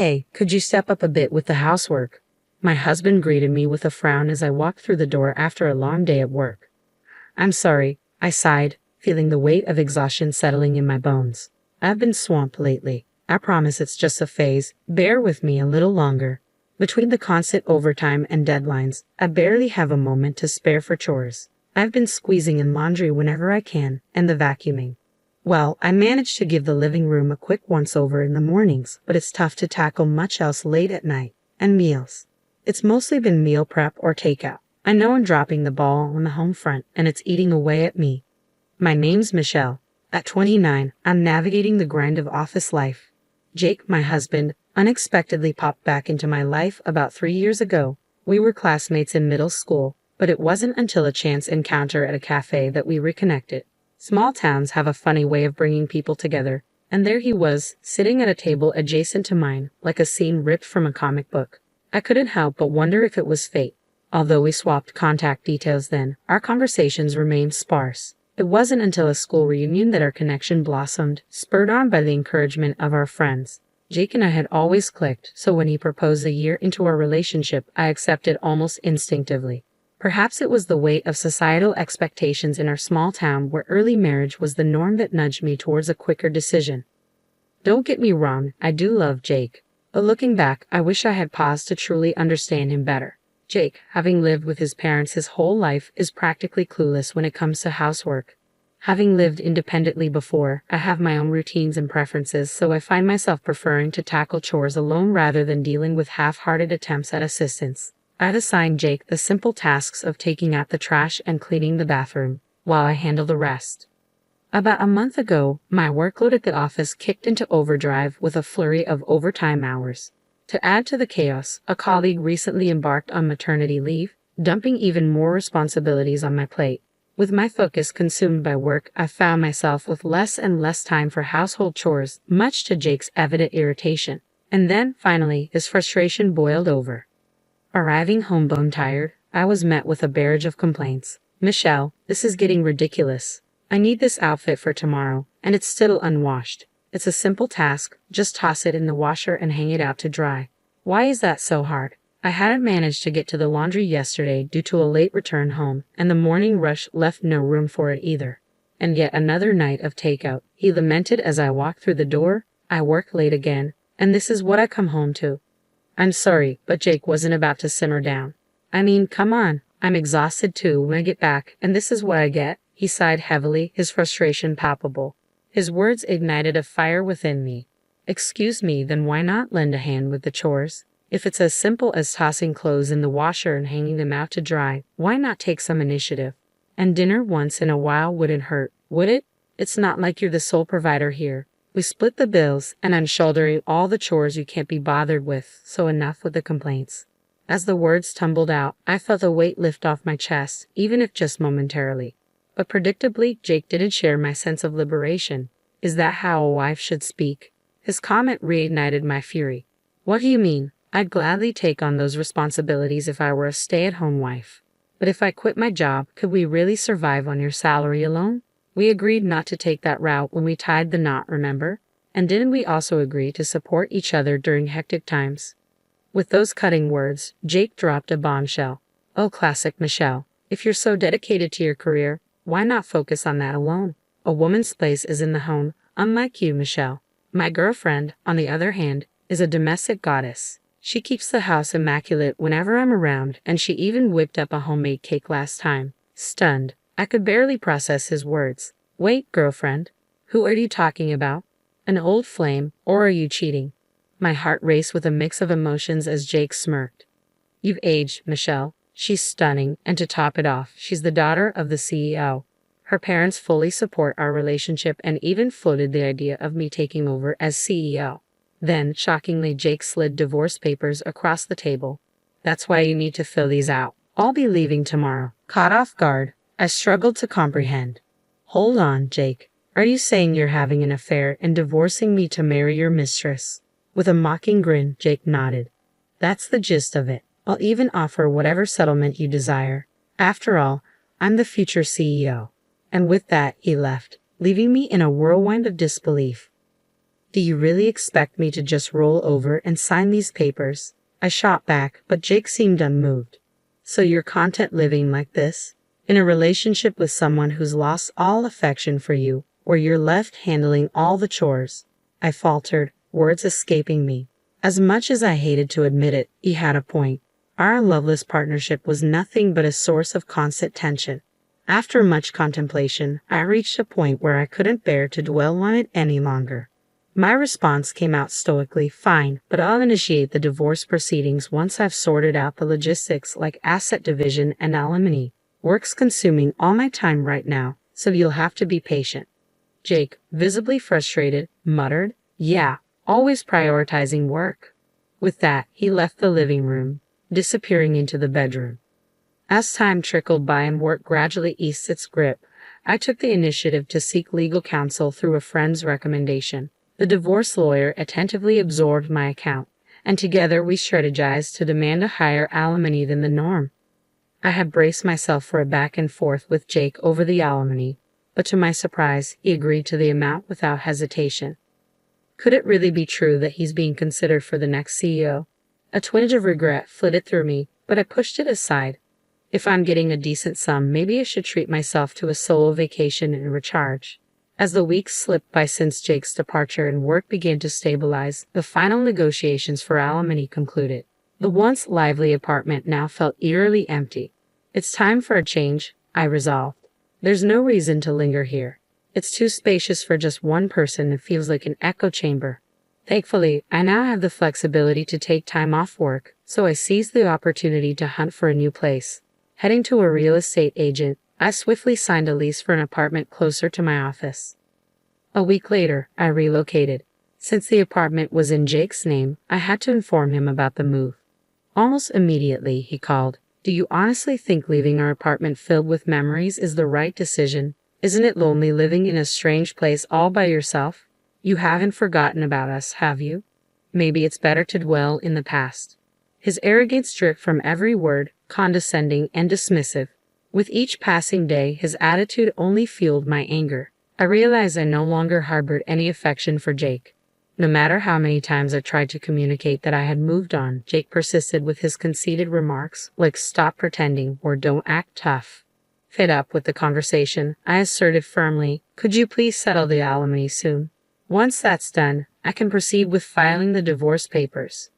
Hey, could you step up a bit with the housework? My husband greeted me with a frown as I walked through the door after a long day at work. I'm sorry, I sighed, feeling the weight of exhaustion settling in my bones. I've been swamped lately. I promise it's just a phase. Bear with me a little longer. Between the constant overtime and deadlines, I barely have a moment to spare for chores. I've been squeezing in laundry whenever I can, and the vacuuming. Well, I managed to give the living room a quick once-over in the mornings, but it's tough to tackle much else late at night. And meals. It's mostly been meal prep or takeout. I know I'm dropping the ball on the home front, and it's eating away at me. My name's Michelle. At 29, I'm navigating the grind of office life. Jake, my husband, unexpectedly popped back into my life about 3 years ago. We were classmates in middle school, but it wasn't until a chance encounter at a cafe that we reconnected. Small towns have a funny way of bringing people together, and there he was, sitting at a table adjacent to mine, like a scene ripped from a comic book. I couldn't help but wonder if it was fate. Although we swapped contact details then, our conversations remained sparse. It wasn't until a school reunion that our connection blossomed, spurred on by the encouragement of our friends. Jake and I had always clicked, so when he proposed a year into our relationship, I accepted almost instinctively. Perhaps it was the weight of societal expectations in our small town where early marriage was the norm that nudged me towards a quicker decision. Don't get me wrong, I do love Jake. But looking back, I wish I had paused to truly understand him better. Jake, having lived with his parents his whole life, is practically clueless when it comes to housework. Having lived independently before, I have my own routines and preferences, so I find myself preferring to tackle chores alone rather than dealing with half-hearted attempts at assistance. I'd assigned Jake the simple tasks of taking out the trash and cleaning the bathroom, while I handle the rest. About a month ago, my workload at the office kicked into overdrive with a flurry of overtime hours. To add to the chaos, a colleague recently embarked on maternity leave, dumping even more responsibilities on my plate. With my focus consumed by work, I found myself with less and less time for household chores, much to Jake's evident irritation. And then, finally, his frustration boiled over. Arriving home bone-tired, I was met with a barrage of complaints. Michelle, this is getting ridiculous. I need this outfit for tomorrow, and it's still unwashed. It's a simple task, just toss it in the washer and hang it out to dry. Why is that so hard? I hadn't managed to get to the laundry yesterday due to a late return home, and the morning rush left no room for it either. And yet another night of takeout, he lamented as I walked through the door. I work late again, and this is what I come home to. I'm sorry, but Jake wasn't about to simmer down. I mean, come on, I'm exhausted too when I get back, and this is what I get. He sighed heavily, his frustration palpable. His words ignited a fire within me. Excuse me, then why not lend a hand with the chores? If it's as simple as tossing clothes in the washer and hanging them out to dry, why not take some initiative? And dinner once in a while wouldn't hurt, would it? It's not like you're the sole provider here. We split the bills, and I'm shouldering all the chores you can't be bothered with, so enough with the complaints. As the words tumbled out, I felt a weight lift off my chest, even if just momentarily. But predictably, Jake didn't share my sense of liberation. Is that how a wife should speak? His comment reignited my fury. What do you mean? I'd gladly take on those responsibilities if I were a stay-at-home wife. But if I quit my job, could we really survive on your salary alone? We agreed not to take that route when we tied the knot, remember? And didn't we also agree to support each other during hectic times? With those cutting words, Jake dropped a bombshell. Oh, classic Michelle. If you're so dedicated to your career, why not focus on that alone? A woman's place is in the home, unlike you, Michelle. My girlfriend, on the other hand, is a domestic goddess. She keeps the house immaculate whenever I'm around, and she even whipped up a homemade cake last time. Stunned, I could barely process his words. Wait, girlfriend, who are you talking about? An old flame, or are you cheating? My heart raced with a mix of emotions as Jake smirked. You've aged, Michelle. She's stunning, and to top it off, she's the daughter of the CEO. Her parents fully support our relationship and even floated the idea of me taking over as CEO. Then, shockingly, Jake slid divorce papers across the table. That's why you need to fill these out. I'll be leaving tomorrow. Caught off guard, I struggled to comprehend. Hold on, Jake. Are you saying you're having an affair and divorcing me to marry your mistress? With a mocking grin, Jake nodded. That's the gist of it. I'll even offer whatever settlement you desire. After all, I'm the future CEO. And with that, he left, leaving me in a whirlwind of disbelief. Do you really expect me to just roll over and sign these papers? I shot back, but Jake seemed unmoved. So you're content living like this? In a relationship with someone who's lost all affection for you, where you're left handling all the chores? I faltered, words escaping me. As much as I hated to admit it, he had a point. Our loveless partnership was nothing but a source of constant tension. After much contemplation, I reached a point where I couldn't bear to dwell on it any longer. My response came out stoically, fine, but I'll initiate the divorce proceedings once I've sorted out the logistics like asset division and alimony. Work's consuming all my time right now, so you'll have to be patient. Jake, visibly frustrated, muttered, yeah, always prioritizing work. With that, he left the living room, disappearing into the bedroom. As time trickled by and work gradually eased its grip, I took the initiative to seek legal counsel through a friend's recommendation. The divorce lawyer attentively absorbed my account, and together we strategized to demand a higher alimony than the norm. I had braced myself for a back and forth with Jake over the alimony, but to my surprise, he agreed to the amount without hesitation. Could it really be true that he's being considered for the next CEO? A twinge of regret flitted through me, but I pushed it aside. If I'm getting a decent sum, maybe I should treat myself to a solo vacation and recharge. As the weeks slipped by since Jake's departure and work began to stabilize, the final negotiations for alimony concluded. The once lively apartment now felt eerily empty. It's time for a change, I resolved. There's no reason to linger here. It's too spacious for just one person and feels like an echo chamber. Thankfully, I now have the flexibility to take time off work, so I seized the opportunity to hunt for a new place. Heading to a real estate agent, I swiftly signed a lease for an apartment closer to my office. A week later, I relocated. Since the apartment was in Jake's name, I had to inform him about the move. Almost immediately, he called. Do you honestly think leaving our apartment filled with memories is the right decision? Isn't it lonely living in a strange place all by yourself? You haven't forgotten about us, have you? Maybe it's better to dwell in the past. His arrogance dripped from every word, condescending and dismissive. With each passing day, his attitude only fueled my anger. I realized I no longer harbored any affection for Jake. No matter how many times I tried to communicate that I had moved on, Jake persisted with his conceited remarks, like stop pretending or don't act tough. Fed up with the conversation, I asserted firmly, could you please settle the alimony soon? Once that's done, I can proceed with filing the divorce papers.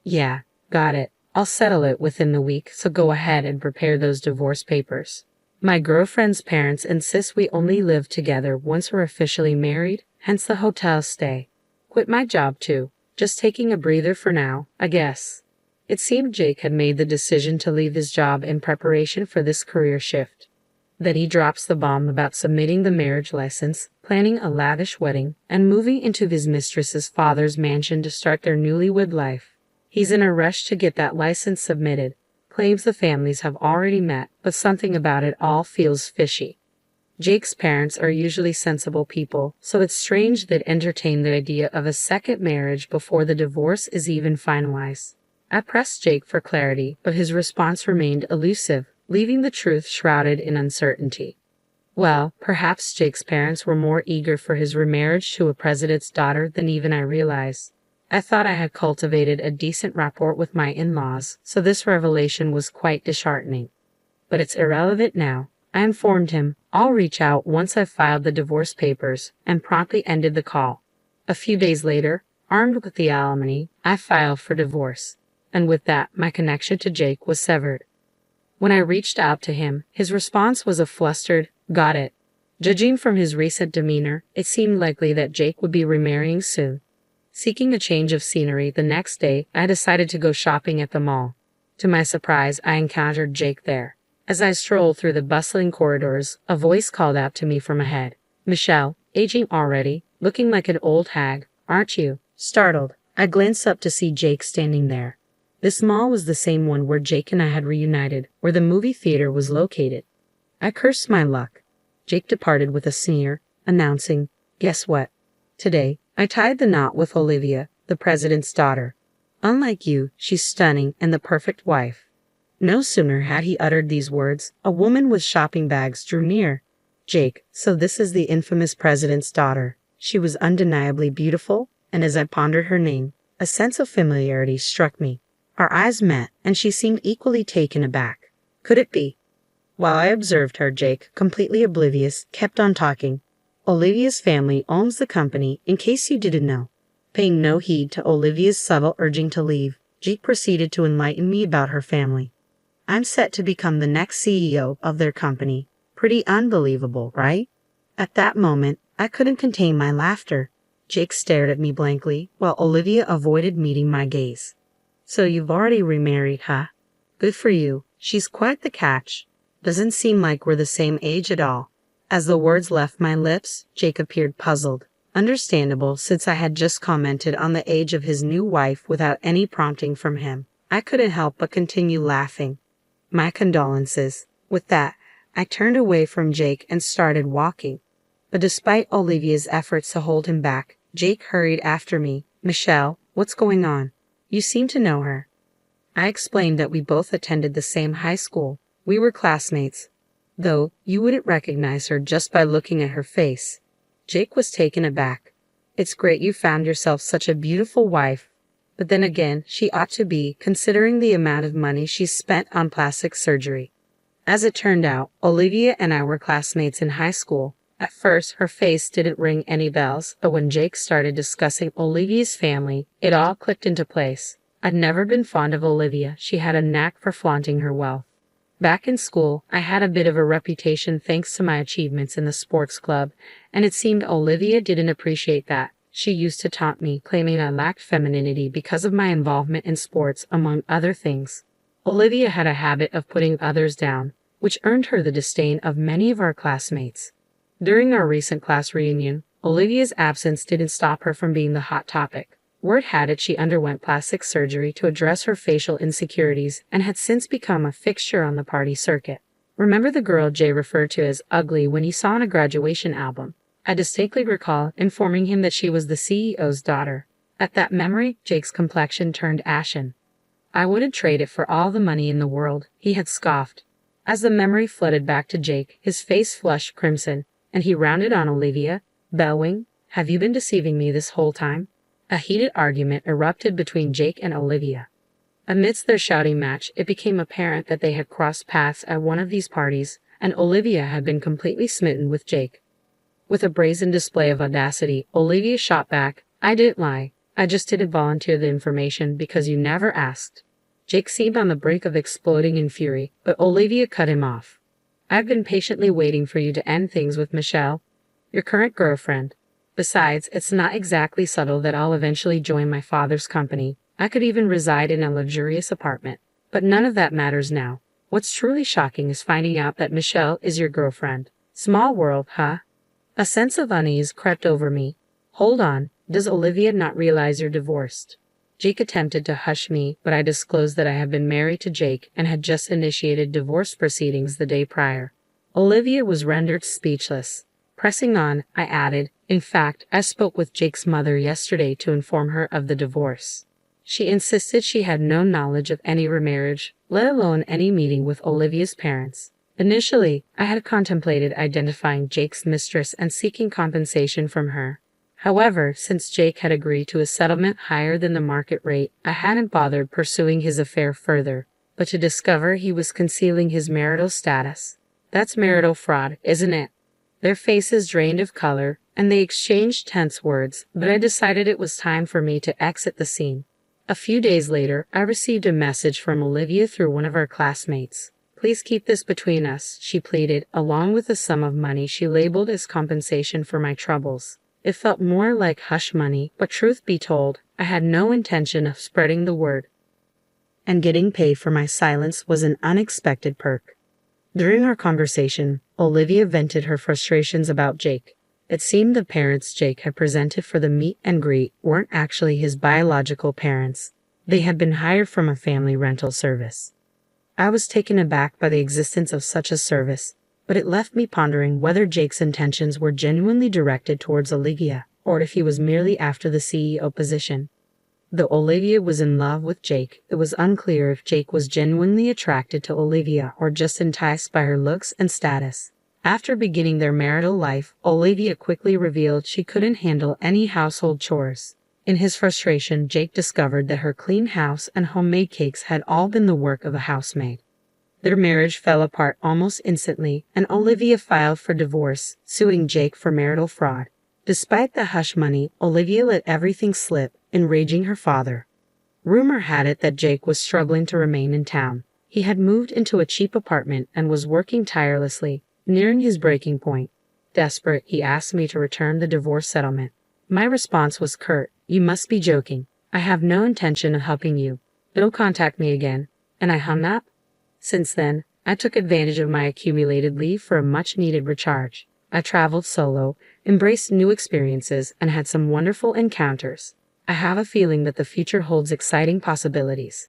Yeah, got it. I'll settle it within the week, so go ahead and prepare those divorce papers. My girlfriend's parents insist we only live together once we're officially married, hence the hotel stay. Quit my job too. Just taking a breather for now, I guess. It seemed Jake had made the decision to leave his job in preparation for this career shift. Then he drops the bomb about submitting the marriage license, planning a lavish wedding, and moving into his mistress's father's mansion to start their newlywed life. He's in a rush to get that license submitted, claims the families have already met, but something about it all feels fishy. Jake's parents are usually sensible people, so it's strange they'd entertain the idea of a second marriage before the divorce is even finalized. I pressed Jake for clarity, but his response remained elusive, leaving the truth shrouded in uncertainty. Well, perhaps Jake's parents were more eager for his remarriage to a president's daughter than even I realized. I thought I had cultivated a decent rapport with my in-laws, so this revelation was quite disheartening. But it's irrelevant now. I informed him, I'll reach out once I've filed the divorce papers, and promptly ended the call. A few days later, armed with the alimony, I filed for divorce, and with that, my connection to Jake was severed. When I reached out to him, his response was a flustered, got it. Judging from his recent demeanor, it seemed likely that Jake would be remarrying soon. Seeking a change of scenery the next day, I decided to go shopping at the mall. To my surprise, I encountered Jake there. As I strolled through the bustling corridors, a voice called out to me from ahead. Michelle, aging already, looking like an old hag, aren't you? Startled, I glanced up to see Jake standing there. This mall was the same one where Jake and I had reunited, where the movie theater was located. I cursed my luck. Jake departed with a sneer, announcing, guess what? Today, I tied the knot with Olivia, the president's daughter. Unlike you, she's stunning and the perfect wife. No sooner had he uttered these words, a woman with shopping bags drew near. Jake, so this is the infamous president's daughter. She was undeniably beautiful, and as I pondered her name, a sense of familiarity struck me. Our eyes met, and she seemed equally taken aback. Could it be? While I observed her, Jake, completely oblivious, kept on talking. Olivia's family owns the company, in case you didn't know. Paying no heed to Olivia's subtle urging to leave, Jake proceeded to enlighten me about her family. I'm set to become the next CEO of their company. Pretty unbelievable, right? At that moment, I couldn't contain my laughter. Jake stared at me blankly, while Olivia avoided meeting my gaze. So you've already remarried, huh? Good for you. She's quite the catch. Doesn't seem like we're the same age at all. As the words left my lips, Jake appeared puzzled. Understandable, since I had just commented on the age of his new wife without any prompting from him. I couldn't help but continue laughing. My condolences. With that, I turned away from Jake and started walking. But despite Olivia's efforts to hold him back, Jake hurried after me. Michelle, what's going on? You seem to know her. I explained that we both attended the same high school. We were classmates. Though, you wouldn't recognize her just by looking at her face. Jake was taken aback. It's great you found yourself such a beautiful wife. But then again, she ought to be, considering the amount of money she's spent on plastic surgery. As it turned out, Olivia and I were classmates in high school. At first, her face didn't ring any bells, but when Jake started discussing Olivia's family, it all clicked into place. I'd never been fond of Olivia. She had a knack for flaunting her wealth. Back in school, I had a bit of a reputation thanks to my achievements in the sports club, and it seemed Olivia didn't appreciate that. She used to taunt me, claiming I lacked femininity because of my involvement in sports, among other things. Olivia had a habit of putting others down, which earned her the disdain of many of our classmates. During our recent class reunion, Olivia's absence didn't stop her from being the hot topic. Word had it she underwent plastic surgery to address her facial insecurities and had since become a fixture on the party circuit. Remember the girl Jay referred to as ugly when he saw on a graduation album? I distinctly recall informing him that she was the CEO's daughter. At that memory, Jake's complexion turned ashen. I wouldn't trade it for all the money in the world, he had scoffed. As the memory flooded back to Jake, his face flushed crimson, and he rounded on Olivia, bellowing, "Have you been deceiving me this whole time?" A heated argument erupted between Jake and Olivia. Amidst their shouting match, it became apparent that they had crossed paths at one of these parties, and Olivia had been completely smitten with Jake. With a brazen display of audacity, Olivia shot back, "I didn't lie. I just didn't volunteer the information because you never asked." Jake seemed on the brink of exploding in fury, but Olivia cut him off. "I've been patiently waiting for you to end things with Michelle, your current girlfriend. Besides, it's not exactly subtle that I'll eventually join my father's company. I could even reside in a luxurious apartment. But none of that matters now. What's truly shocking is finding out that Michelle is your girlfriend. Small world, huh?" A sense of unease crept over me. "Hold on, does Olivia not realize you're divorced?" Jake attempted to hush me, but I disclosed that I had been married to Jake and had just initiated divorce proceedings the day prior. Olivia was rendered speechless. Pressing on, I added, "In fact, I spoke with Jake's mother yesterday to inform her of the divorce. She insisted she had no knowledge of any remarriage, let alone any meeting with Olivia's parents. Initially, I had contemplated identifying Jake's mistress and seeking compensation from her. However, since Jake had agreed to a settlement higher than the market rate, I hadn't bothered pursuing his affair further, but to discover he was concealing his marital status. That's marital fraud, isn't it?" Their faces drained of color, and they exchanged tense words, but I decided it was time for me to exit the scene. A few days later, I received a message from Olivia through one of our classmates. "Please keep this between us," she pleaded, along with a sum of money she labeled as compensation for my troubles. It felt more like hush money, but truth be told, I had no intention of spreading the word. And getting paid for my silence was an unexpected perk. During our conversation, Olivia vented her frustrations about Jake. It seemed the parents Jake had presented for the meet and greet weren't actually his biological parents. They had been hired from a family rental service. I was taken aback by the existence of such a service, but it left me pondering whether Jake's intentions were genuinely directed towards Olivia, or if he was merely after the CEO position. Though Olivia was in love with Jake, it was unclear if Jake was genuinely attracted to Olivia or just enticed by her looks and status. After beginning their marital life, Olivia quickly revealed she couldn't handle any household chores. In his frustration, Jake discovered that her clean house and homemade cakes had all been the work of a housemaid. Their marriage fell apart almost instantly, and Olivia filed for divorce, suing Jake for marital fraud. Despite the hush money, Olivia let everything slip, enraging her father. Rumor had it that Jake was struggling to remain in town. He had moved into a cheap apartment and was working tirelessly, nearing his breaking point. Desperate, he asked me to return the divorce settlement. My response was curt, "You must be joking. I have no intention of helping you. Don't contact me again." And I hung up. Since then, I took advantage of my accumulated leave for a much-needed recharge. I traveled solo, embraced new experiences, and had some wonderful encounters. I have a feeling that the future holds exciting possibilities.